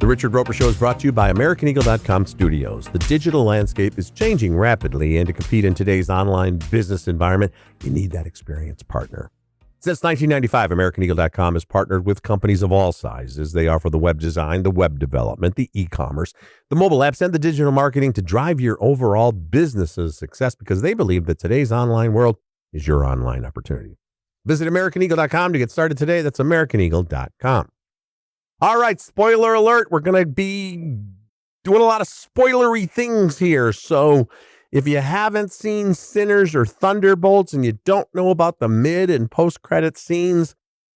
The Richard Roeper Show is brought to you by AmericanEagle.com Studios. The digital landscape is changing rapidly, and to compete in today's online business environment, you need that experienced partner. Since 1995, AmericanEagle.com has partnered with companies of all sizes. They offer the web design, the web development, the e-commerce, the mobile apps, and the digital marketing to drive your overall business's success because they believe that today's online world is your online opportunity. Visit AmericanEagle.com to get started today. That's AmericanEagle.com. All right, spoiler alert. We're going to be doing a lot of spoilery things here. So if you haven't seen Sinners or Thunderbolts and you don't know about the mid and post-credit scenes,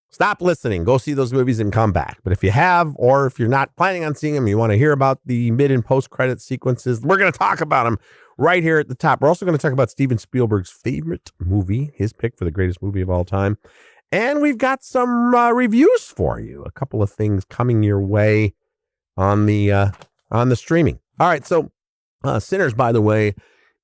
stop listening. Go see those movies and come back. But if you have, or if you're not planning on seeing them, you want to hear about the mid and post-credit sequences, we're going to talk about them right here at the top. We're also going to talk about Steven Spielberg's favorite movie, his pick for the greatest movie of all time. And we've got some reviews for you. A couple of things coming your way on the streaming. All right, so Sinners, by the way,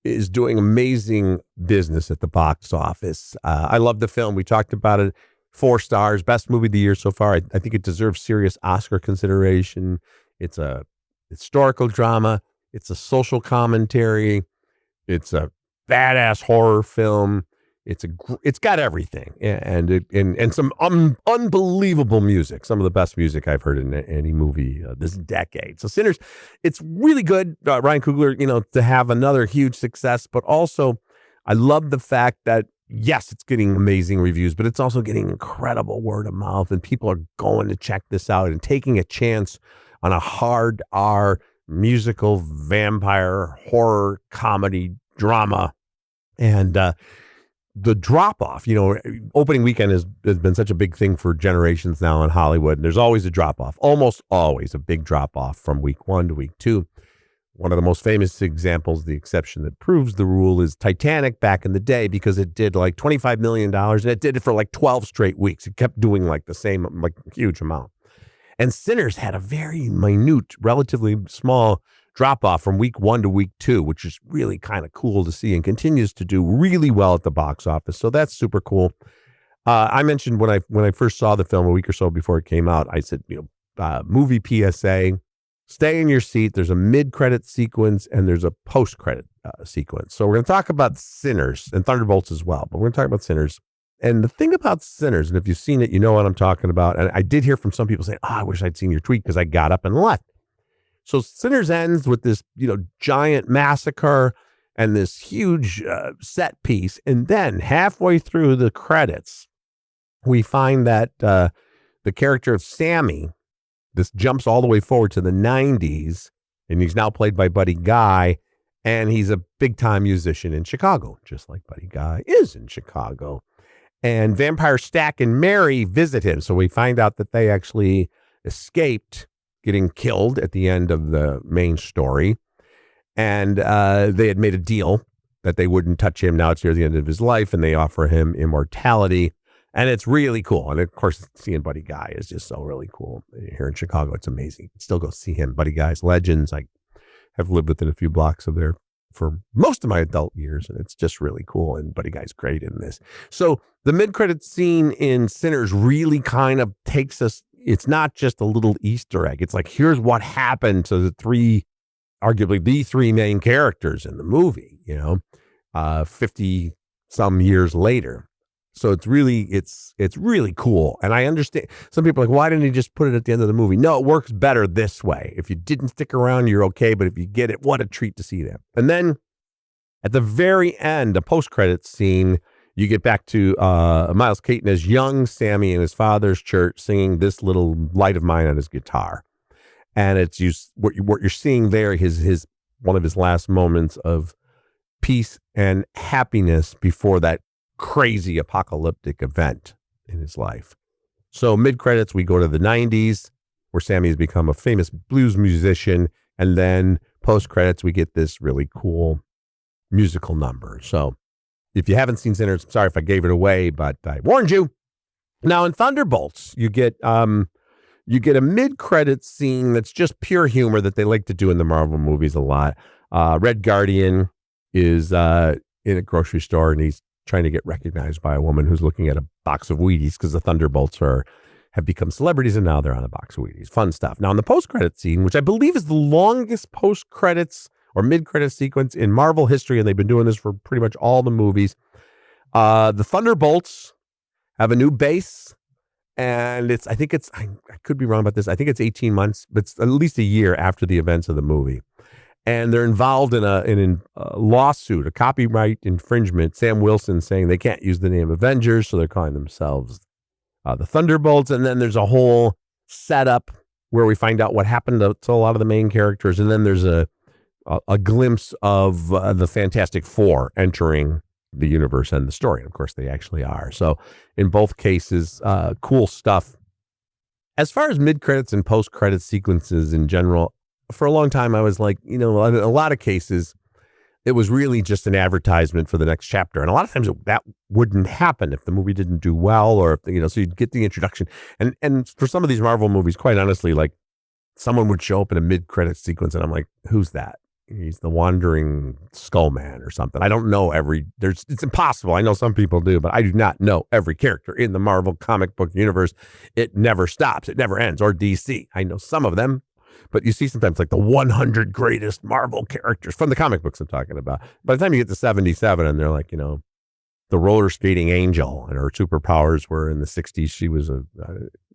is doing amazing business at the box office. I love the film. We talked about it. 4 stars, best movie of the year so far. I think it deserves serious Oscar consideration. It's a historical drama. It's a social commentary. It's a badass horror film. It's got everything and some unbelievable music. Some of the best music I've heard in any movie this decade. So Sinners, it's really good. Ryan Coogler, to have another huge success, but also I love the fact that yes, it's getting amazing reviews, but it's also getting incredible word of mouth, and people are going to check this out and taking a chance on a hard R musical vampire horror comedy drama. And the drop-off, opening weekend has been such a big thing for generations now in Hollywood. And there's always a drop-off, almost always a big drop-off from week 1 to week 2. One of the most famous examples, the exception that proves the rule, is Titanic back in the day, because it did like $25 million and it did it for like 12 straight weeks. It kept doing like the same, like huge amount. And Sinners had a very minute, relatively small drop-off from week 1 to week 2, which is really kind of cool to see, and continues to do really well at the box office. So that's super cool. I mentioned when I first saw the film a week or so before it came out, I said, movie PSA, stay in your seat. There's a mid-credit sequence and there's a post-credit sequence. So we're going to talk about Sinners and Thunderbolts as well, but we're going to talk about Sinners. And the thing about Sinners, and if you've seen it, you know what I'm talking about. And I did hear from some people saying, I wish I'd seen your tweet because I got up and left. So Sinners ends with this, giant massacre and this huge set piece. And then halfway through the credits, we find that the character of Sammy, this jumps all the way forward to the 90s, and he's now played by Buddy Guy, and he's a big-time musician in Chicago, just like Buddy Guy is in Chicago. And Vampire Stack and Mary visit him, so we find out that they actually escaped getting killed at the end of the main story. And they had made a deal that they wouldn't touch him. Now it's near the end of his life, and they offer him immortality. And it's really cool. And of course, seeing Buddy Guy is just so really cool. Here in Chicago, it's amazing. You can still go see him. Buddy Guy's legends. I have lived within a few blocks of there for most of my adult years, and it's just really cool. And Buddy Guy's great in this. So the mid-credit scene in Sinners really kind of takes us, it's not just a little Easter egg. It's like, here's what happened to arguably the 3 main characters in the movie, 50 some years later. So it's really cool. And I understand some people are like, why didn't he just put it at the end of the movie? No, it works better this way. If you didn't stick around, you're okay. But if you get it, what a treat to see that. And then at the very end, a post-credits scene, you get back to Miles Keaton as young Sammy in his father's church singing This Little Light of Mine on his guitar. And it's what you're seeing there, his one of his last moments of peace and happiness before that crazy apocalyptic event in his life. So mid-credits, we go to the 90s, where Sammy has become a famous blues musician. And then post-credits, we get this really cool musical number. So if you haven't seen Sinners, I'm sorry if I gave it away, but I warned you. Now in Thunderbolts, you get a mid-credit scene that's just pure humor that they like to do in the Marvel movies a lot. Red Guardian is in a grocery store, and he's trying to get recognized by a woman who's looking at a box of Wheaties because the Thunderbolts have become celebrities, and now they're on a box of Wheaties. Fun stuff. Now, in the post-credit scene, which I believe is the longest post-credits or mid-credit sequence in Marvel history, and they've been doing this for pretty much all the movies, the Thunderbolts have a new base, and I could be wrong about this. I think it's 18 months, but it's at least a year after the events of the movie. And they're involved in a lawsuit, a copyright infringement. Sam Wilson saying they can't use the name Avengers, so they're calling themselves the Thunderbolts. And then there's a whole setup where we find out what happened to a lot of the main characters. And then there's a glimpse of the Fantastic Four entering the universe and the story. And of course, they actually are. So in both cases, cool stuff. As far as mid-credits and post-credit sequences in general, for a long time, I was like, in a lot of cases, it was really just an advertisement for the next chapter. And a lot of times that wouldn't happen if the movie didn't do well, or, so you'd get the introduction. And for some of these Marvel movies, quite honestly, like someone would show up in a mid-credit sequence and I'm like, who's that? He's the wandering skull man or something. I don't know it's impossible. I know some people do, but I do not know every character in the Marvel comic book universe. It never stops. It never ends. Or DC. I know some of them. But you see sometimes like the 100 greatest Marvel characters from the comic books I'm talking about. By the time you get to 77 and they're like, the roller skating angel and her superpowers were in the 60s. She was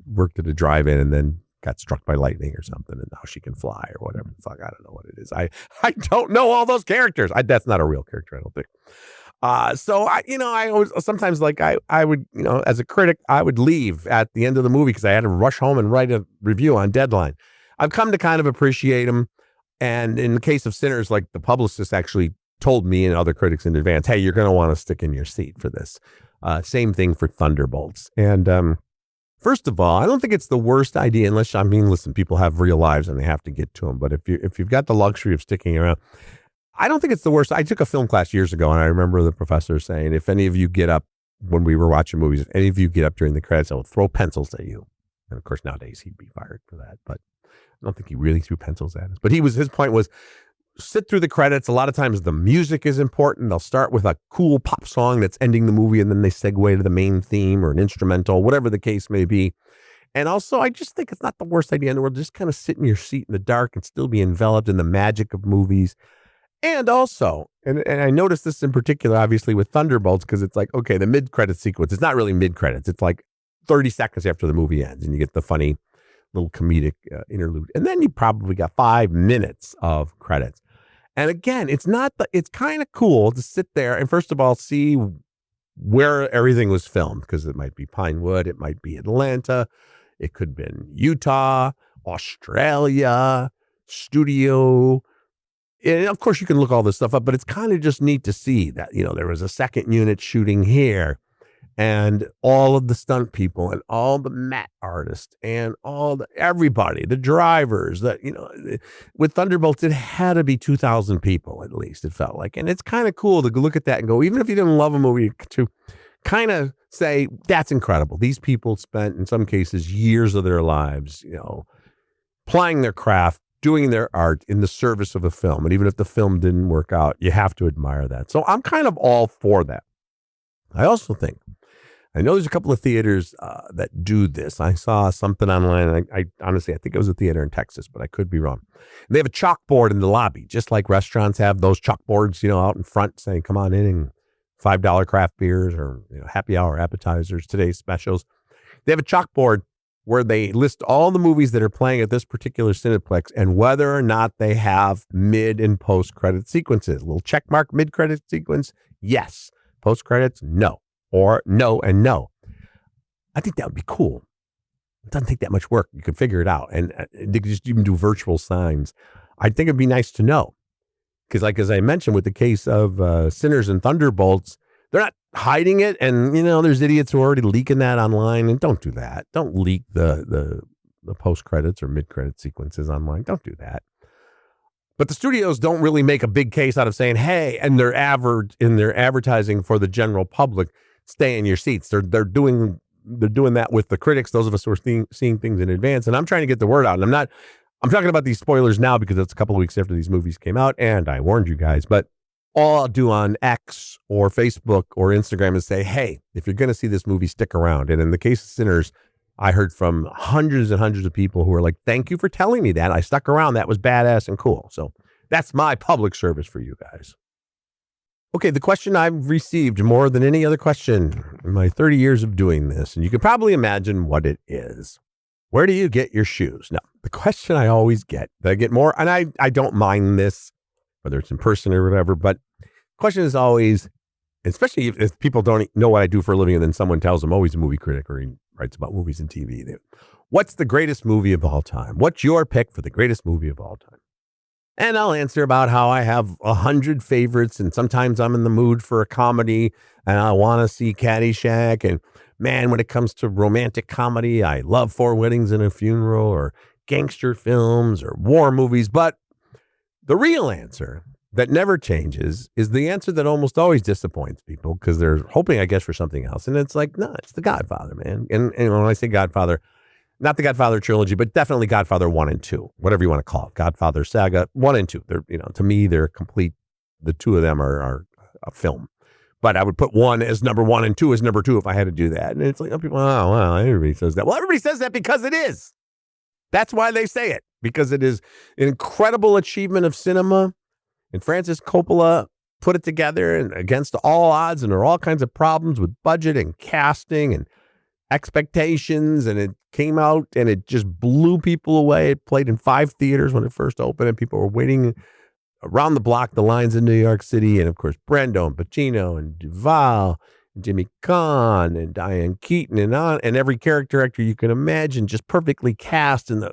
worked at a drive-in and then got struck by lightning or something. And now she can fly or whatever the fuck. I don't know what it is. I don't know all those characters. That's not a real character, I don't think. So I always sometimes like I would, as a critic, I would leave at the end of the movie because I had to rush home and write a review on deadline. I've come to kind of appreciate them. And in the case of Sinners, like the publicist actually told me and other critics in advance, hey, you're going to want to stick in your seat for this. Same thing for Thunderbolts. And first of all, I don't think it's the worst idea listen, people have real lives and they have to get to them. But if you've got the luxury of sticking around, I don't think it's the worst. I took a film class years ago and I remember the professor saying, if any of you get up when we were watching movies, if any of you get up during the credits, I will throw pencils at you. And of course, nowadays he'd be fired for that. But I don't think he really threw pencils at us. But his point was sit through the credits. A lot of times the music is important. They'll start with a cool pop song that's ending the movie and then they segue to the main theme or an instrumental, whatever the case may be. And also, I just think it's not the worst idea in the world. Just kind of sit in your seat in the dark and still be enveloped in the magic of movies. And also, and I noticed this in particular, obviously, with Thunderbolts, because it's like, okay, the mid-credit sequence, it's not really mid-credits. It's like 30 seconds after the movie ends and you get the funny little comedic interlude. And then you probably got 5 minutes of credits. And again, it's kind of cool to sit there and first of all, see where everything was filmed, because it might be Pinewood, it might be Atlanta, it could have been Utah, Australia, studio. And of course you can look all this stuff up, but it's kind of just neat to see that, there was a second unit shooting here. And all of the stunt people and all the matte artists and everybody, the drivers with Thunderbolts, it had to be 2,000 people at least, it felt like. And it's kind of cool to look at that and go, even if you didn't love a movie, to kind of say, that's incredible. These people spent, in some cases, years of their lives, plying their craft, doing their art in the service of a film. And even if the film didn't work out, you have to admire that. So I'm kind of all for that. I also think, I know there's a couple of theaters that do this. I saw something online. I honestly, I think it was a theater in Texas, but I could be wrong. They have a chalkboard in the lobby, just like restaurants have those chalkboards, out in front saying, come on in and $5 craft beers or happy hour appetizers, today's specials. They have a chalkboard where they list all the movies that are playing at this particular Cineplex and whether or not they have mid and post credit sequences. A little check mark, mid credit sequence, yes. Post credits, no. Or no and no. I think that would be cool. It doesn't take that much work. You can figure it out. And they could just even do virtual signs. I think it'd be nice to know. Because as I mentioned with the case of Sinners and Thunderbolts, they're not hiding it. And, there's idiots who are already leaking that online. And don't do that. Don't leak the post-credits or mid-credit sequences online. Don't do that. But the studios don't really make a big case out of saying, hey, and they're advertising for the general public, stay in your seats. They're doing that with the critics, those of us who are seeing things in advance. And I'm trying to get the word out. And I'm talking about these spoilers now because it's a couple of weeks after these movies came out. And I warned you guys, but all I'll do on X or Facebook or Instagram is say, hey, if you're going to see this movie, stick around. And in the case of Sinners, I heard from hundreds and hundreds of people who were like, thank you for telling me that. I stuck around. That was badass and cool. So that's my public service for you guys. Okay, the question I've received more than any other question in my 30 years of doing this, and you can probably imagine what it is. Where do you get your shoes? Now, the question I always get, that I get more, and I don't mind this, whether it's in person or whatever, but the question is always, especially if people don't know what I do for a living and then someone tells them, oh, he's a movie critic or he writes about movies and TV. What's the greatest movie of all time? What's your pick for the greatest movie of all time? And I'll answer about how I have 100 favorites, and sometimes I'm in the mood for a comedy and I want to see Caddyshack. And man, when it comes to romantic comedy, I love Four Weddings and a Funeral or gangster films or war movies. But the real answer that never changes is the answer that almost always disappoints people because they're hoping, I guess, for something else. And it's like, no, it's The Godfather, man. And when I say Godfather, not the Godfather trilogy, but definitely Godfather 1 and 2, whatever you want to call it. Godfather saga 1 and 2. They're, to me, they're complete. The two of them are a film. But I would put one as number 1 and 2 as number 2 if I had to do that. And it's like, people, oh, well, everybody says that. Well, everybody says that because it is. That's why they say it, because it is an incredible achievement of cinema. And Francis Coppola put it together and against all odds, and there are all kinds of problems with budget and casting and expectations, and it came out and it just blew people away. It played in 5 theaters when it first opened, and people were waiting around the block, the lines in New York City, and of course Brando and Pacino and Duvall and Jimmy Caan and Diane Keaton and every character actor you can imagine, just perfectly cast, and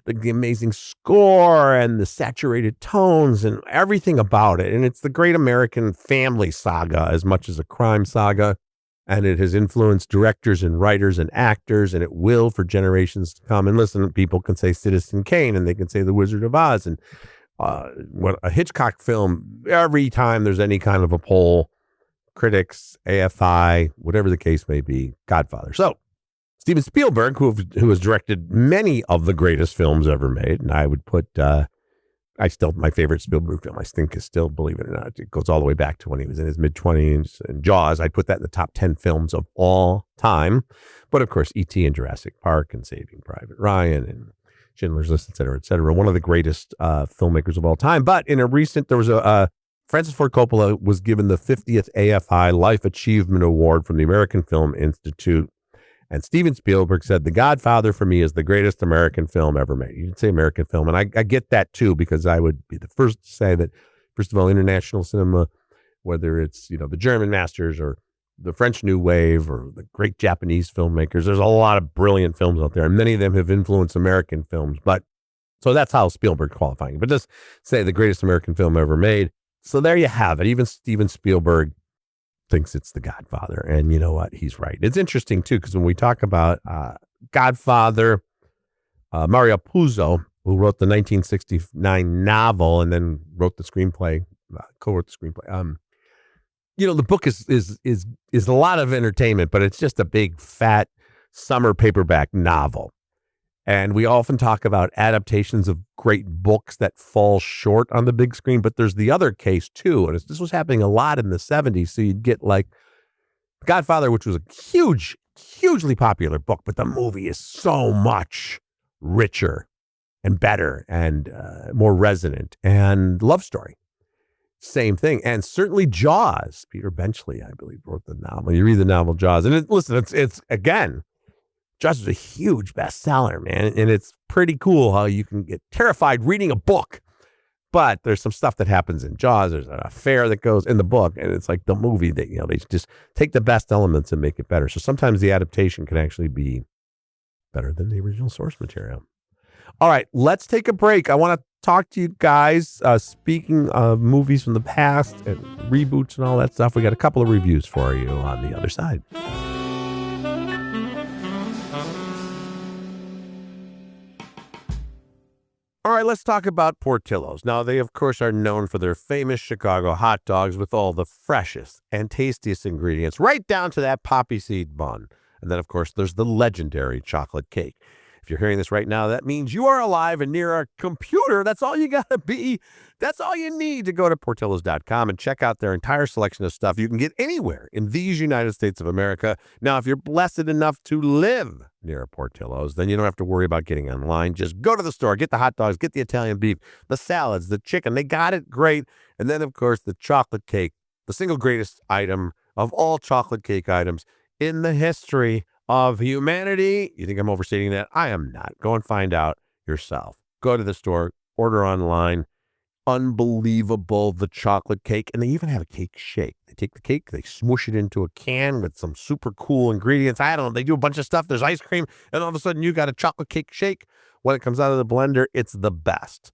the amazing score and the saturated tones and everything about it. And it's the great American family saga as much as a crime saga. And it has influenced directors and writers and actors, and it will for generations to come. And listen, people can say Citizen Kane, and they can say The Wizard of Oz, and what a Hitchcock film. Every time there's any kind of a poll, critics, AFI, whatever the case may be, Godfather. So Steven Spielberg, who has directed many of the greatest films ever made, and I would put, my favorite Spielberg film, I think, is still, believe it or not, it goes all the way back to when he was in his mid-20s, and Jaws. I'd put that in the top 10 films of all time. But of course, E.T. and Jurassic Park and Saving Private Ryan and Schindler's List, et cetera, et cetera. One of the greatest filmmakers of all time. But in a recent, there was Francis Ford Coppola was given the 50th AFI Life Achievement Award from the American Film Institute. And Steven Spielberg said, The Godfather for me is the greatest American film ever made. You can say American film. And I get that too, because I would be the first to say that, first of all, international cinema, whether it's, the German masters or the French New Wave or the great Japanese filmmakers, there's a lot of brilliant films out there. And many of them have influenced American films. But so that's how Spielberg qualifying. But just say the greatest American film ever made. So there you have it. Even Steven Spielberg thinks it's The Godfather. And you know what? He's right. It's interesting, too, because when we talk about Godfather, Mario Puzo, who wrote the 1969 novel and then wrote the screenplay, co-wrote the screenplay. The book is a lot of entertainment, but it's just a big, fat summer paperback novel. And we often talk about adaptations of great books that fall short on the big screen, but there's the other case too. And this was happening a lot in the 70s. So you'd get like Godfather, which was a hugely popular book, but the movie is so much richer and better and more resonant. And Love Story, same thing. And certainly Jaws, Peter Benchley, I believe, wrote the novel. You read the novel Jaws, and it's again, Jaws is a huge bestseller, man. And it's pretty cool how you can get terrified reading a book. But there's some stuff that happens in Jaws. There's an affair that goes in the book. And it's like the movie that, they just take the best elements and make it better. So sometimes the adaptation can actually be better than the original source material. All right, let's take a break. I want to talk to you guys. Speaking of movies from the past and reboots and all that stuff, we got a couple of reviews for you on the other side. All right, let's talk about Portillo's. Now, they, of course, are known for their famous Chicago hot dogs with all the freshest and tastiest ingredients, right down to that poppy seed bun. And then, of course, there's the legendary chocolate cake. If you're hearing this right now, that means you are alive and near a computer. That's all you got to be. That's all you need to go to Portillo's.com and check out their entire selection of stuff you can get anywhere in these United States of America. Now, if you're blessed enough to live near a Portillo's, then you don't have to worry about getting online. Just go to the store, get the hot dogs, get the Italian beef, the salads, the chicken. They got it great. And then, of course, the chocolate cake, the single greatest item of all chocolate cake items in the history of humanity. You think I'm overstating that? I am not. Go and find out yourself. Go to the store, order online. Unbelievable, the chocolate cake. And they even have a cake shake. They take the cake, they smoosh it into a can with some super cool ingredients. I don't know. They do a bunch of stuff. There's ice cream. And all of a sudden you got a chocolate cake shake. When it comes out of the blender, it's the best.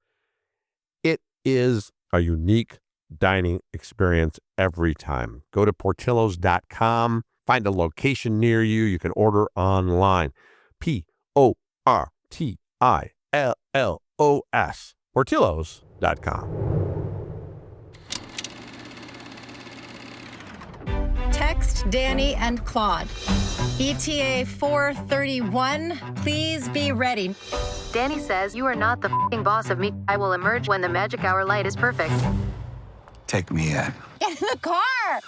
It is a unique dining experience every time. Go to Portillos.com. Find a location near you. You can order online. Portillos. Portillos.com. Text Danny and Claude. ETA 431. Please be ready. Danny says you are not the f***ing boss of me. I will emerge when the magic hour light is perfect. Take me in. Get in the car!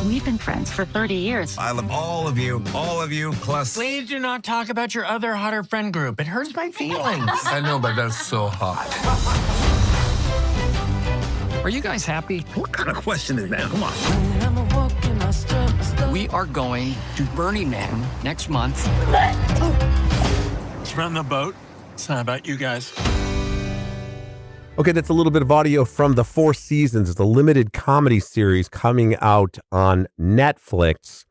We've been friends for 30 years. I love all of you, plus... Please do not talk about your other hotter friend group. It hurts my feelings. I know, but that's so hot. Are you guys happy? What kind of question is that? Come on. We are going to Burning Man next month. Let's run the boat. It's not about you guys. Okay, that's a little bit of audio from The Four Seasons. It's a limited comedy series coming out on Netflix.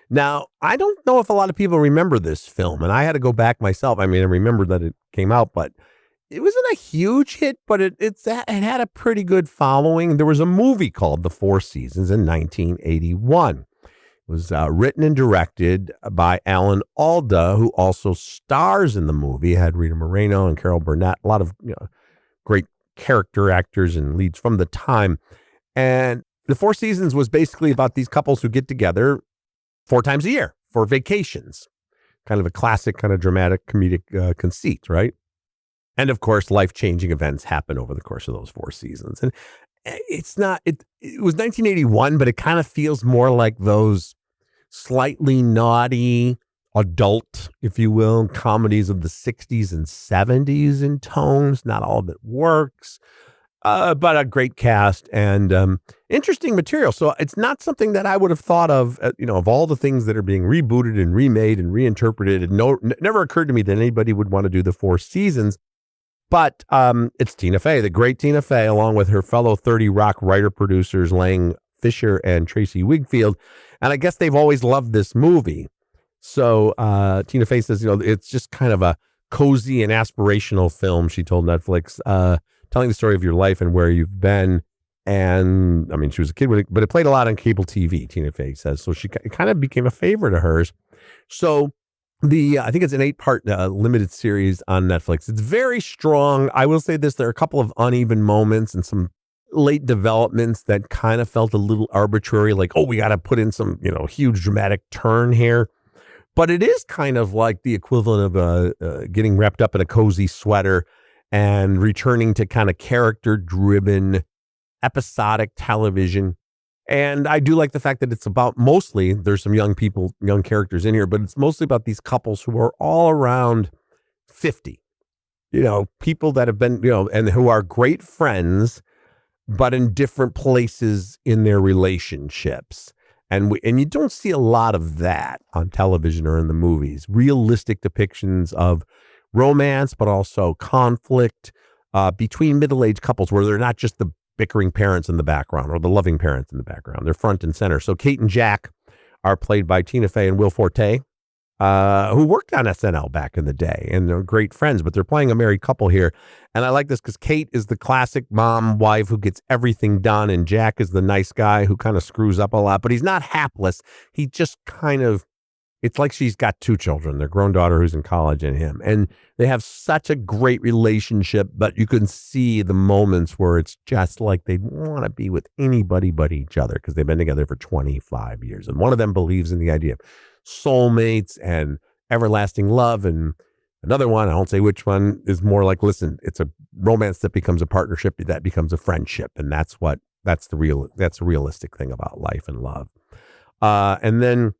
Now, I don't know if a lot of people remember this film, and I had to go back myself. I mean, I remember that it came out, but it wasn't a huge hit, but it had a pretty good following. There was a movie called The Four Seasons in 1981. It was written and directed by Alan Alda, who also stars in the movie. It had Rita Moreno and Carol Burnett, a lot of great character actors and leads from the time. And The Four Seasons was basically about these couples who get together 4 times a year for vacations. Kind of a classic, kind of dramatic comedic conceit, right? And of course, life-changing events happen over the course of those 4 seasons. And it was 1981, but it kind of feels more like those slightly naughty adult, if you will, comedies of the 60s and 70s in tones. Not all of it works, but a great cast and interesting material. So it's not something that I would have thought of, of all the things that are being rebooted and remade and reinterpreted. It never occurred to me that anybody would want to do The Four Seasons. But it's Tina Fey, the great Tina Fey, along with her fellow 30 Rock writer-producers, Lang Fisher and Tracy Wigfield. And I guess they've always loved this movie. So Tina Fey says, it's just kind of a cozy and aspirational film, she told Netflix, telling the story of your life and where you've been. And I mean, she was a kid, but it played a lot on cable TV, Tina Fey says. So it kind of became a favorite of hers. So I think it's an 8-part limited series on Netflix. It's very strong. I will say this, there are a couple of uneven moments and some late developments that kind of felt a little arbitrary, like, oh, we got to put in some, huge dramatic turn here. But it is kind of like the equivalent of getting wrapped up in a cozy sweater and returning to kind of character-driven, episodic television. And I do like the fact that it's about mostly, there's some young characters in here, but it's mostly about these couples who are all around 50. People that have been, and who are great friends, but in different places in their relationships. And you don't see a lot of that on television or in the movies. Realistic depictions of romance, but also conflict between middle-aged couples where they're not just the bickering parents in the background or the loving parents in the background. They're front and center. So Kate and Jack are played by Tina Fey and Will Forte, who worked on SNL back in the day, and they're great friends, but they're playing a married couple here. And I like this because Kate is the classic mom, wife who gets everything done, and Jack is the nice guy who kind of screws up a lot, but he's not hapless. He just kind of, it's like she's got 2 children, their grown daughter who's in college and him. And they have such a great relationship, but you can see the moments where it's just like they want to be with anybody but each other because they've been together for 25 years. And one of them believes in the idea of soulmates and everlasting love, and another one, I won't say which one, is more like, listen, it's a romance that becomes a partnership, that becomes a friendship, and that's the realistic thing about life and love. And then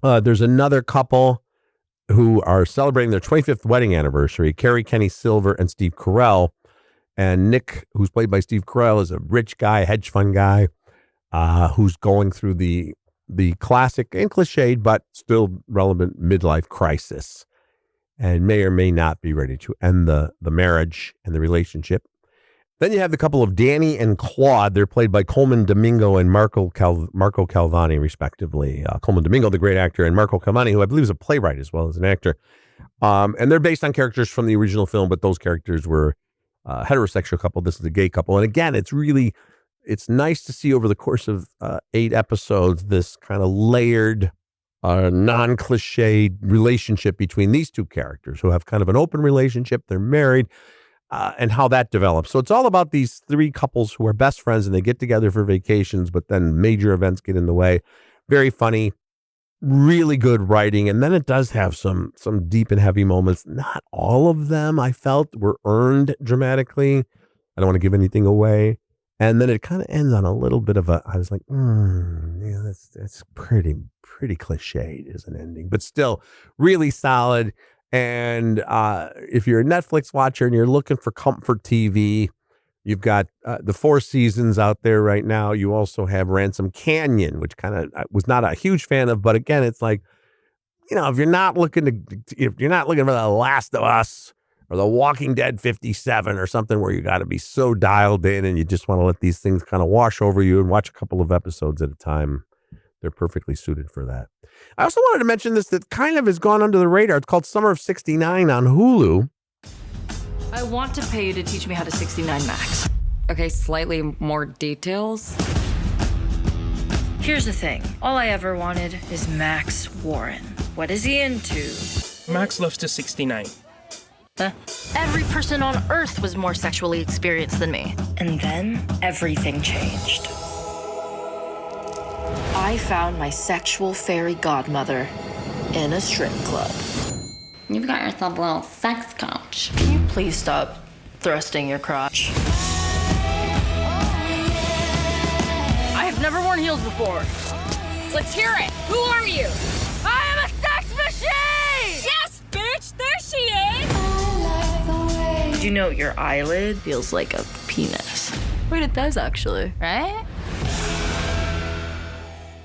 there's another couple who are celebrating their 25th wedding anniversary, Carrie Kenny Silver and Steve Carell. And Nick, who's played by Steve Carell, is a rich guy, hedge fund guy, who's going through the classic and cliched, but still relevant midlife crisis, and may or may not be ready to end the marriage and the relationship. Then you have the couple of Danny and Claude. They're played by Coleman Domingo and Marco Calvani, respectively. Coleman Domingo, the great actor, and Marco Calvani, who I believe is a playwright as well as an actor. And they're based on characters from the original film, but those characters were a heterosexual couple. This is a gay couple. And again, it's nice to see over the course of 8 episodes this kind of layered, non-cliched relationship between these two characters who have kind of an open relationship. They're married. And how that develops. So it's all about these 3 couples who are best friends, and they get together for vacations, but then major events get in the way. Very funny, really good writing. And then it does have some deep and heavy moments. Not all of them, I felt, were earned dramatically. I don't want to give anything away. And then it kind of ends on a little bit of I was like, yeah, that's pretty cliched as an ending, but still really solid. And if you're a Netflix watcher and you're looking for comfort TV, you've got the 4 seasons out there right now. You also have Ransom Canyon, which kind of I was not a huge fan of, but again, it's like, if you're not looking for The Last of Us or The Walking Dead 57 or something where you got to be so dialed in and you just want to let these things kind of wash over you and watch a couple of episodes at a time, they're perfectly suited for that. I also wanted to mention this that kind of has gone under the radar. It's called Summer of 69 on Hulu. I want to pay you to teach me how to 69 max. Okay, slightly more details. Here's the thing. All I ever wanted is Max Warren. What is he into? Max loves to 69. Huh? Every person on Earth was more sexually experienced than me. And then everything changed. I found my sexual fairy godmother in a strip club. You've got yourself a little sex coach. Can you please stop thrusting your crotch? I have never worn heels before. Let's hear it. Who are you? I am a sex machine! Yes, bitch! There she is! Did you know your eyelid feels like a penis? Wait, it does actually. Right?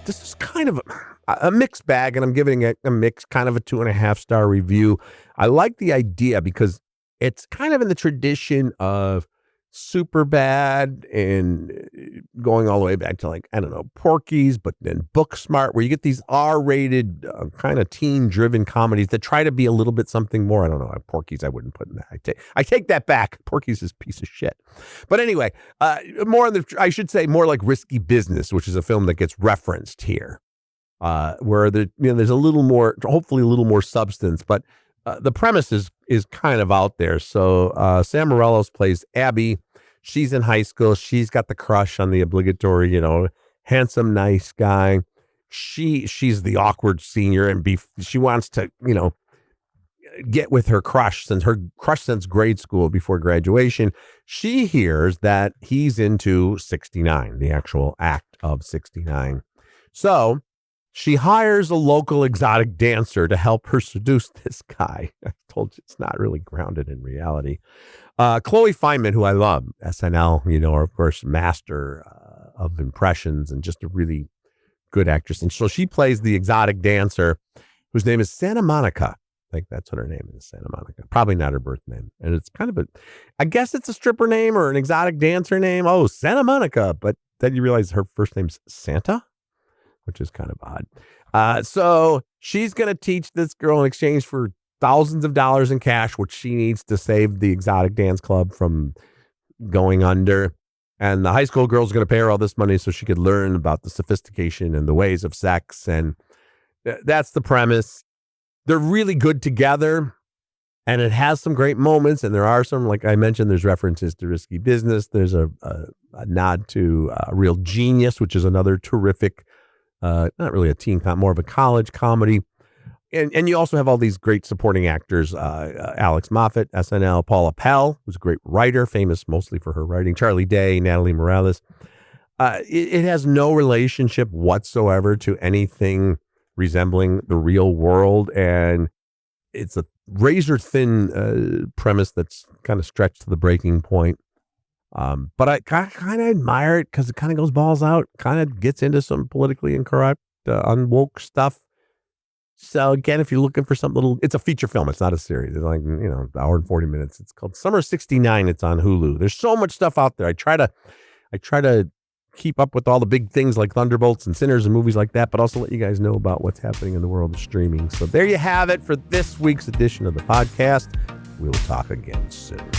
This is kind of a mixed bag, and I'm giving it a mix, kind of a 2.5-star review. I like the idea because it's kind of in the tradition of Superbad and going all the way back to, like, I don't know, Porky's, but then Booksmart, where you get these R-rated kind of teen-driven comedies that try to be a little bit something more. I don't know. Porky's I wouldn't put in that. I take that back. Porky's is a piece of shit. But anyway, more like Risky Business, which is a film that gets referenced here, where there's a little more, hopefully a little more substance, but the premise is kind of out there. So Sam Morellos plays Abby. She's in high school. She's got the crush on the obligatory, handsome, nice guy. She's the awkward senior, and she wants to, get with her crush since grade school before graduation. She hears that he's into 69, the actual act of 69. So she hires a local exotic dancer to help her seduce this guy. I told you it's not really grounded in reality. Chloe Fineman, who I love, SNL, of course, master of impressions and just a really good actress. And so she plays the exotic dancer whose name is Santa Monica. I think that's what her name is, Santa Monica. Probably not her birth name. And it's kind of I guess it's a stripper name or an exotic dancer name. Oh, Santa Monica. But then you realize her first name's Santa, which is kind of odd. So she's going to teach this girl in exchange for thousands of dollars in cash, which she needs to save the exotic dance club from going under. And the high school girl's going to pay her all this money so she could learn about the sophistication and the ways of sex. And that's the premise. They're really good together, and it has some great moments. And there are some, like I mentioned, there's references to Risky Business. There's a nod to Real Genius, which is another terrific, not really a teen, more of a college comedy. And you also have all these great supporting actors, Alex Moffat, SNL, Paula Pell, who's a great writer, famous mostly for her writing, Charlie Day, Natalie Morales. It has no relationship whatsoever to anything resembling the real world, and it's a razor thin premise that's kind of stretched to the breaking point. But I kind of admire it because it kind of goes balls out, kind of gets into some politically incorrect, unwoke stuff. So again, if you're looking for something little, it's a feature film. It's not a series. It's like, an hour and 40 minutes. It's called Summer '69. It's on Hulu. There's so much stuff out there. I try to keep up with all the big things like Thunderbolts and Sinners and movies like that, but also let you guys know about what's happening in the world of streaming. So there you have it for this week's edition of the podcast. We'll talk again soon.